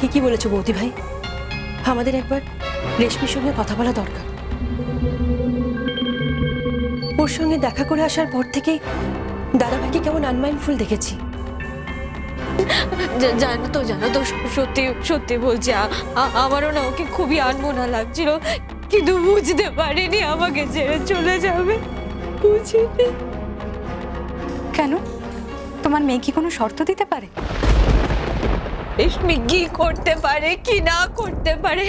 ঠিকই বলেছো বৌদি ভাই, আমাদের একবার রেশমির সঙ্গে কথা বলা দরকার। ওর সঙ্গে দেখা করে আসার পর থেকেই দাদাভাইকে কেমন আনমাইন্ডফুল দেখেছি। জানো তো সত্যি সত্যি বলছি, আমারও না ওকে খুবই আনমনা লাগছিল, কিন্তু বুঝতে পারিনি আমাকে ছেড়ে চলে যাবে। বুঝিনি। কেন, তোমার মেয়ে কি কোনো শর্ত দিতে পারে? রেশমি কি করতে পারে কি না করতে পারে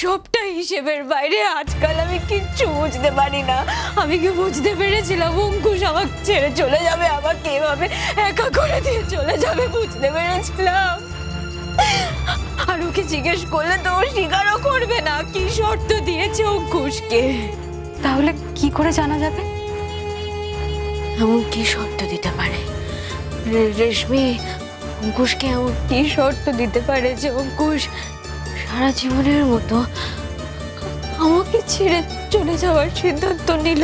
সবটা হিসেবের বাইরে। আজকাল আমি কিচ্ছু বুঝতে পারি না। আমি কি বুঝতে পেরেছিলাম অঙ্কুশ আমাকে ছেড়ে চলে যাবে, আমাকে এভাবে একা করে দিয়ে চলে যাবে? বুঝতে পেরেছিলাম। আর ওকে জিজ্ঞেস করলে তো ও স্বীকারও করবে না কি শর্ত দিয়েছে অঙ্কুশকে। তাহলে কি করে জানা যাবে এমন কি শর্ত দিতে পারে? রেশমি অঙ্কুশকে এমন কি শর্ত দিতে পারে যে অঙ্কুশ সারা জীবনের মতো আমাকে ছেড়ে চলে যাওয়ার সিদ্ধান্ত নিল?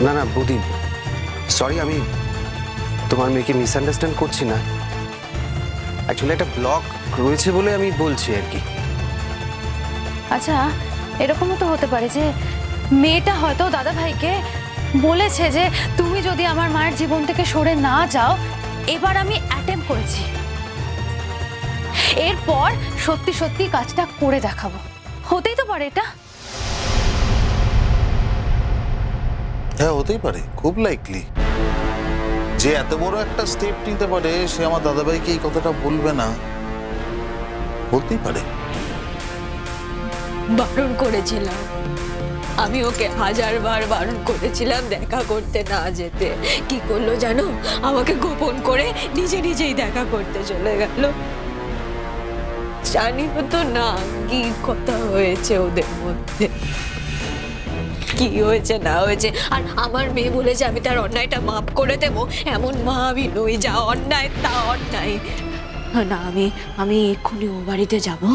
না না বৌদি, সরি, আমি তোমার মেয়েকে মিসআন্ডারস্ট্যান্ড করছি না। অ্যাকচুয়ালি একটা ব্লক রয়েছে বলে আমি বলছি আর কি। আচ্ছা, এরকমও তো হতে পারে যে মেয়েটা হয়তো দাদা ভাইকে বলেছে যে তুমি যদি আমার মায়ের জীবন থেকে সরে না যাও, এবার আমি অ্যাটেম্প করেছি, এরপর সত্যি সত্যি কাজটা করে দেখাবো। হতেই তো পারে এটা। হ্যাঁ, হতেই পারে, খুব লাইকলি। যে এত বড় একটা স্টেপ নিতে পারে সে আমার দাদাভাইকে এই কথাটা বলবে না, বলতেই পারে। বারণ করেছিলাম, আমি ওকে 1000 বার বারণ করেছিলাম দেখা করতে না যেতে। কি করলো জানো? আমাকে গোপন করে নিজেই দেখা করতে চলে গেল। জানি তো না কি কথা হয়েছে ওদের মধ্যে, কি হয়েছে না হয়েছে। আর আমার মেয়ে বলেছে আমি তার অন্যায়টা মাফ করে দেবো, এমন মা আমি নই। যা অন্যায় তা অন্যায়। না, আমি এক্ষুনি ও বাড়িতে যাবো।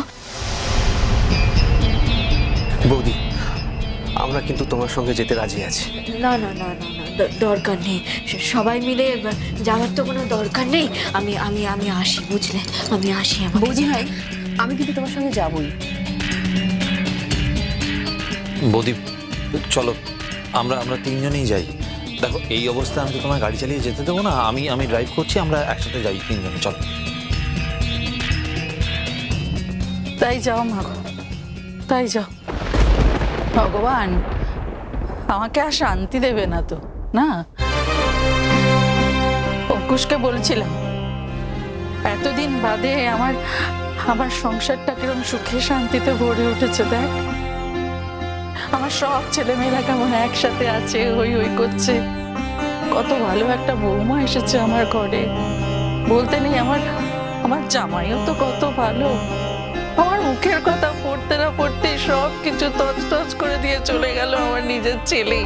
বৌদি, আমরা কিন্তু তোমার সঙ্গে যেতে রাজি আছি। না না না না না, দরকার নেই। সবাই মিলে যাওয়ার তো কোনো দরকার নেই। আমি আমি আমি আসি, বুঝলে? আমি আসি। বৌদি ভাই, আমি কিন্তু তোমার সঙ্গে যাবই। বৌদি চলো, আমরা তিনজনেই যাই। দেখো এই অবস্থায় আমি তো তোমার গাড়ি চালিয়ে যেতে দেবো না। আমি ড্রাইভ করছি, আমরা একসাথে যাই তিনজনে। চলো। তাই যাও মা গো, তাই যাও। ভগবান আমাকে আর শান্তি দেবে না তো? না, অঙ্কুশকে বলছিলাম এতদিন বাদে আমার সংসারটা কিরকম সুখে শান্তিতে ভরে উঠেছে। দেখ আমার সব ছেলেমেয়েরা কেমন একসাথে আছে, হই হই করছে। কত ভালো একটা বৌমা এসেছে আমার ঘরে। বলতে নেই আমার জামাইও তো কত ভালো। আমার মুখের কথা পড়তে না পড়তে সব কিছু তছনছ করে দিয়ে চলে গেল আমার নিজের ছেলে।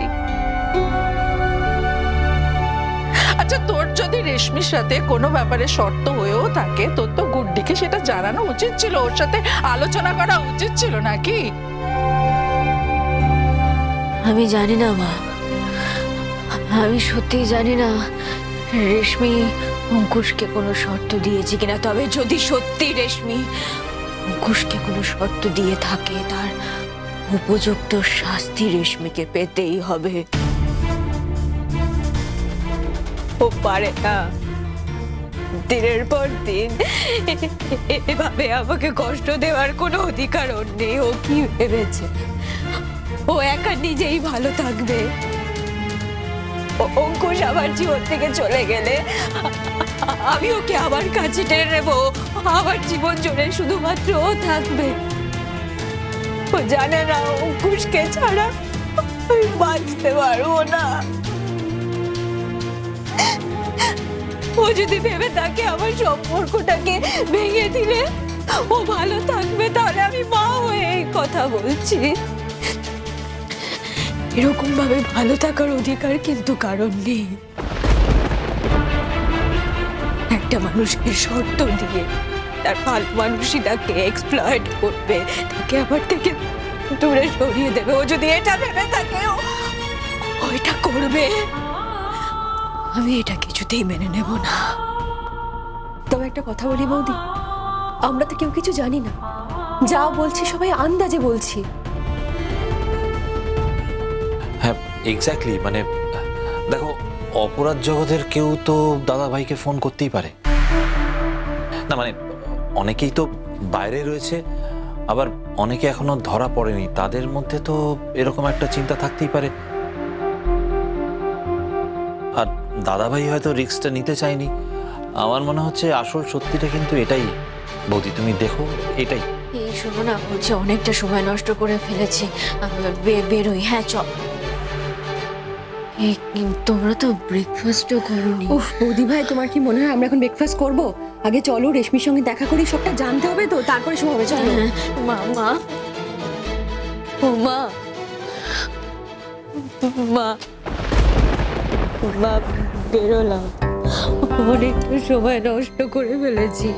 আচ্ছা, তোর যদি রেশমির সাথে কোনো ব্যাপারে শর্ত হয়েও থাকে, তোর তো গুড্ডিকে সেটা জানানো উচিত ছিল, ওর সাথে আলোচনা করা উচিত ছিল নাকি? আমি জানি না মা, আমি সত্যি জানি না রেশমি অঙ্কুশকে কোনো শর্ত দিয়েছে কিনা। তবে যদি সত্যি রেশমি অঙ্কুশকে কোনো শর্ত দিয়ে থাকে, তার উপযুক্ত শাস্তি রেশমিকে পেতেই হবে। ও পারে না দিনের পর দিন এভাবে আমাকে কষ্ট দেওয়ার কোনো অধিকার ওর নেই। ও কি ভেবেছে ও একা নিজেই ভালো থাকবে? অঙ্কুশ আমার জীবন থেকে চলে গেলে আমি ওকে আমার কাছে টেনে নেবো। আমার জীবন জুড়ে শুধুমাত্র ও থাকবে। ও জানে না অঙ্কুশকে ছাড়া আমি বাঁচতে পারবো না। ও যদি ভেবে থাকে আমার সম্পর্কটাকে ভেঙে দিলে ও ভালো থাকবে, তাহলে আমি মা হয়ে এই কথা বলছি। এরকম ভাবে ভালো থাকার অধিকার কিন্তু কারণ নেই। একটা মানুষকে শর্ত দিয়ে তার ভালো মানুষই তাকে এক্সপ্লয়েট করবে, তাকে আমার থেকে দূরে সরিয়ে দেবে। ও যদি এটা ভেবে থাকে ও এটা করবে, আমি এটা কিছুতেই মেনে নেব না। তবে একটা কথা বলি বৌদি, আমরা তো কেউ কিছু জানি না, যা বলছি সবাই আন্দাজে বলছি। হ্যাঁ এক্স্যাক্টলি, মানে দেখো অপরাধ জগতের কেউ তো দাদা ভাইকে ফোন করতেই পারে না, মানে অনেকেই তো বাইরে রয়েছে, আবার অনেকে এখনো ধরা পড়েনি, তাদের মধ্যে তো এরকম একটা চিন্তা থাকতেই পারে। আর দাদাভাই হয়তো রিস্কটা নিতে চায়নি। আমার মনে হচ্ছে আসল সত্যিটা কিন্তু এটাই বৌদি, তুমি দেখো এটাই। এই শোনো না, বলছি অনেকটা সময় নষ্ট করে ফেলেছি, বেরোই। হ্যাঁ চল। তোমরা তো ব্রেকফাস্টও করোনি। উফ বৌদি ভাই, তোমার কি মনে হয় আমরা এখন ব্রেকফাস্ট করব? আগে চলো রেশমির সঙ্গে দেখা করি, সবটা জানতে হবে তো, তারপরে সব হবে। চলো। মা মা ও মা মা মা, বেরোলাম, অনেকটা সময় নষ্ট করে ফেলেছি।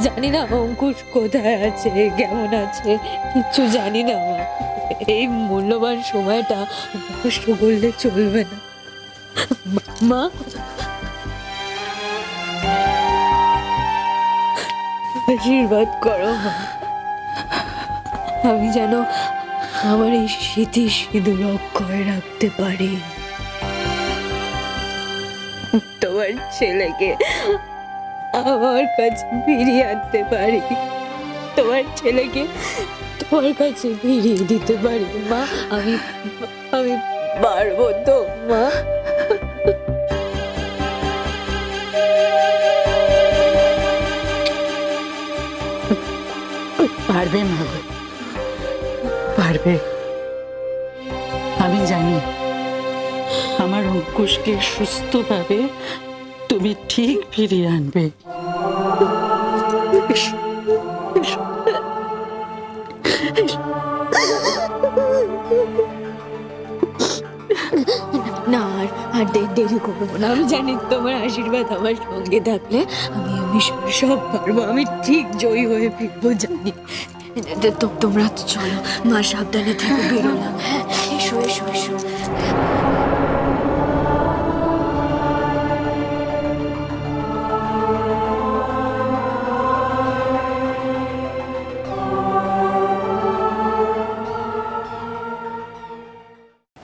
জানি না অঙ্কুশ কোথায় আছে, কেমন আছে, কিচ্ছু জানি না মা। এই মূল্যবান সময়টা নষ্ট করলে চলবে না মা। আশীর্বাদ করো মা, আমি যেন আমার এই স্মৃতি সিঁদুর অক্ষয় রাখতে পারি, তোমার ছেলেকে আমার কাছে ফিরিয়ে আনতে পারি, তোমার ছেলেকে তোমার কাছে ফিরিয়ে দিতে পারি মা। আমি পারবো তো মা? পারবে মা গো, পারবে। আমি জানি আমার অঙ্কুশকে সুস্থভাবে তুমি ঠিক ফিরিয়ে আনবে। না আর দেরি করবো না, আমি জানি তোমার আশীর্বাদ আমার সঙ্গে থাকলে আমি সব পারবো, আমি ঠিক জয়ী হয়ে ফিরবো জানি। তোমরা চলো মা, সাবধানে থেকে বেরোলাম। হ্যাঁ এসো এসো এসো।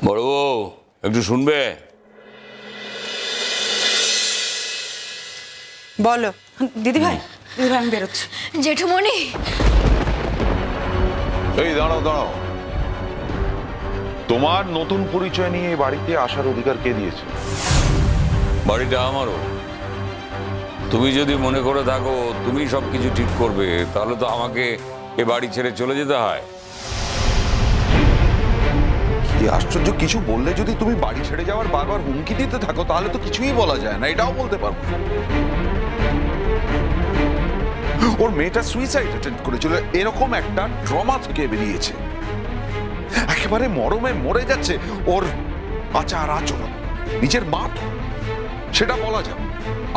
বড় বউ একটু শুনবে? বলো দিদি ভাই, আমি বেরোচ্ছি। জেঠুমণি, এই দাঁড়াও দাঁড়াও, তোমার নতুন পরিচয় নিয়ে এই বাড়িতে আসার অধিকার কে দিয়েছে? বাড়িটা আমারও। তুমি যদি মনে করে থাকো তুমি সবকিছু ঠিক করবে, তাহলে তো আমাকে এ বাড়ি ছেড়ে চলে যেতে হয়। কি আশ্চর্য, কিছু বললে যদি তুমি বাড়ি ছেড়ে যাওয়ার বারবার হুমকি দিতে থাকো তাহলে তো কিছুই বলা যায় না, এটাও বলতে পারবো। ওর মেয়েটা সুইসাইড অ্যাটেম্প করেছিল, এরকম একটা ট্রমা থেকে বেরিয়েছে, একেবারে মরমে মরে যাচ্ছে। ওর আচার আচরণ নিজের মা তো, সেটা বলা যাবে।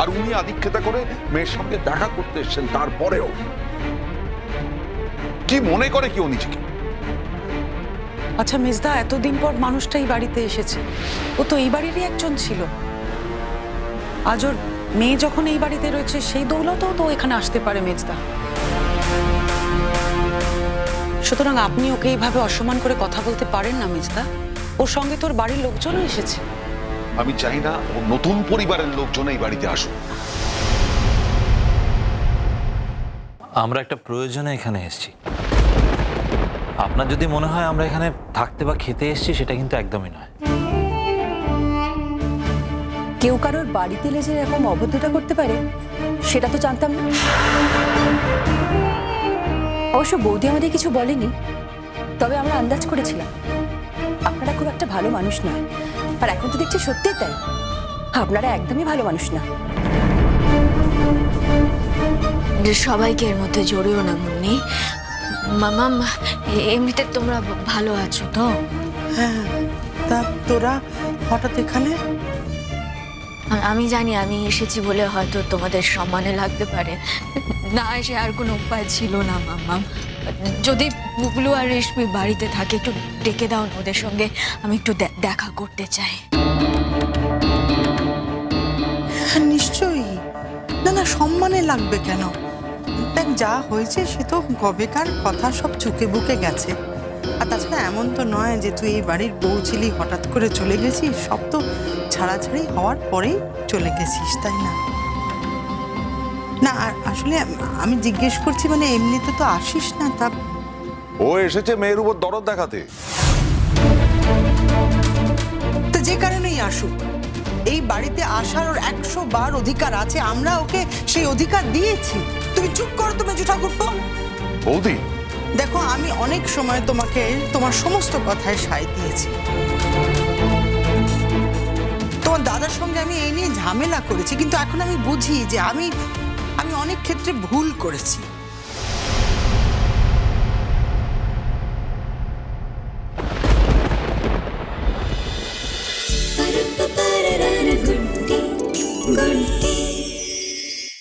আর উনি আদিক্ষেতা করে মেয়ের সঙ্গে দেখা করতে এসেছেন, তারপরেও কি মনে করে কি ও নিজেকে? আচ্ছা মেজদা, এতদিন পর মানুষটা এই বাড়িতে এসেছে, ও তো এই বাড়িরই একজন ছিল। আজ ওর মেয়ে যখন এই বাড়িতে রয়েছে, সেই দৌলতেও তো এখানে আসতে পারে মেজদা। সুতরাং আপনি ওকে এইভাবে অসম্মান করে কথা বলতে পারেন না মেজদা। ওর সঙ্গে তোর বাড়ির লোকজনও এসেছে। আমি চাই না ও নতুন পরিবারের লোকজন এই বাড়িতে আসুক। আমরা একটা প্রয়োজনে এখানে এসেছি। আপনার যদি মনে হয় আমরা এখানে থাকতে বা খেতে এসেছি, সেটা কিন্তু একদমই নয়। কেউ কারোর বাড়িতে এলে যে এরকম অভদ্রতা করতে পারে সেটা তো জানতাম না। অবশ্য বৌদি আমাদের কিছু বলেনি, তবে আমরা আন্দাজ করেছিলাম আপনারা খুব একটা ভালো মানুষ নয়। আর এখন তো দেখছি সত্যিই তাই, আপনারা একদমই ভালো মানুষ না। সবাইকে এর মধ্যে জড়িও না মুন্নি। মামা, এমনিতে তোমরা ভালো আছো তো? হ্যাঁ, তা তোরা হঠাৎ এখানে? আমি জানি আমি এসেছি বলে হয়তো তোমাদের সম্মানে লাগতে পারে, না এসে আর কোনো উপায় ছিল না মাম্মা। যদি বুবলু আর রেশমি বাড়িতে থাকে একটু ডেকে দাও না ওদের সঙ্গে, আমি একটু দেখা করতে চাই। নিশ্চয়ই, না না, সম্মানে লাগবে কেন? দেখ, যা হয়েছে সে তো কবেকার কথা, সব চুকে বুকে গেছে। আর তাছাড়া এমন তো নয় যে তুই এই বাড়ির বউ ছিলি, হঠাৎ করে চলে গেছিস। সব তো ছাড়াছাড়ি হওয়ার পরেই চলে গেছিস, তাই না? না, আর আসলে আমি জিজ্ঞেস করছি, মানে এমনিতে তো আসিস না। তা ও এসেছে মেয়ের উপর দরদ দেখাতে। তো যে কারণেই আসুক, এই বাড়িতে আসার ওর 100 বার অধিকার আছে। আমরা ওকে সেই অধিকার দিয়েছি। তুমি চুপ করো তো মেজো ঠাকুরপো। বৌদি, দেখো, আমি অনেক সময় তোমাকে তোমার সমস্ত কথায় সায় দিয়েছি। তোমার দাদার সঙ্গে আমি এই নিয়ে ঝামেলা করেছি, কিন্তু এখন আমি বুঝি যে আমি অনেক ক্ষেত্রে ভুল করেছি।